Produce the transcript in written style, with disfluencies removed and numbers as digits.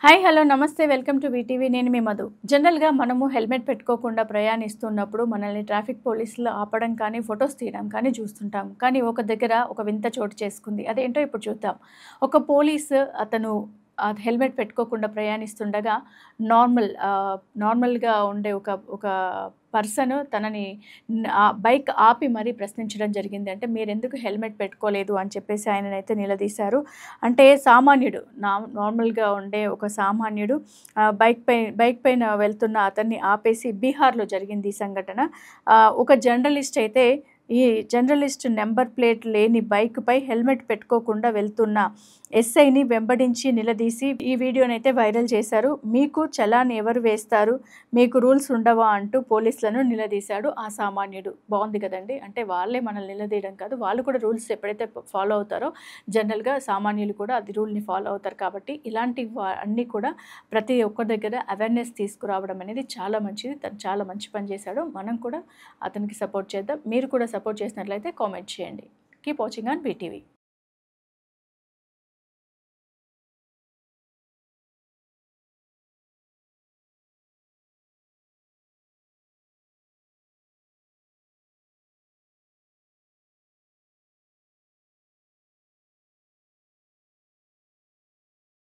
Hi hello నమస్తే welcome to VTV నేను మీ మధు. జనరల్గా మనము హెల్మెట్ పెట్టుకోకుండా ప్రయాణిస్తున్నప్పుడు మనల్ని ట్రాఫిక్ పోలీసులు ఆపడం కానీ ఫొటోస్ తీయడం కానీ చూస్తుంటాం. కానీ ఒక దగ్గర ఒక వింత చోటు చేసుకుంది. అదేంటో ఇప్పుడు చూద్దాం. ఒక పోలీసు అతను హెల్మెట్ పెట్టుకోకుండా ప్రయాణిస్తుండగా నార్మల్గా ఉండే ఒక ఒక పర్సన్ తనని బైక్ ఆపి మరీ ప్రశ్నించడం జరిగింది. అంటే మీరెందుకు హెల్మెట్ పెట్టుకోలేదు అని చెప్పేసి ఆయననైతే నిలదీశారు. అంటే సామాన్యుడు నార్మల్గా ఉండే ఒక సామాన్యుడు బైక్ పైన వెళ్తున్న అతన్ని ఆపేసి బీహార్లో జరిగింది ఈ సంఘటన. ఒక జర్నలిస్ట్ అయితే ఈ జర్నలిస్ట్ నెంబర్ ప్లేట్ లేని బైక్పై హెల్మెట్ పెట్టుకోకుండా వెళ్తున్న ఎస్ఐని వెంబడించి నిలదీసి ఈ వీడియోనైతే వైరల్ చేశారు. మీకు చలాన్ ఎవరు వేస్తారు, మీకు రూల్స్ ఉండవా అంటూ పోలీసులను నిలదీశాడు ఆ సామాన్యుడు. బాగుంది కదండి. అంటే వాళ్ళే మనల్ని నిలదీయడం కాదు, వాళ్ళు కూడా రూల్స్ ఎప్పుడైతే ఫాలో అవుతారో జనరల్గా సామాన్యులు కూడా అది రూల్ని ఫాలో అవుతారు. కాబట్టి ఇలాంటి అన్నీ కూడా ప్రతి ఒక్కరి దగ్గర అవేర్నెస్ తీసుకురావడం అనేది చాలా మంచిది. తను చాలా మంచి పని చేశాడు. మనం కూడా అతనికి సపోర్ట్ చేద్దాం. మీరు కూడా సపోర్ట్ చేసినట్లయితే కామెంట్ చేయండి. Keep watching on VTV.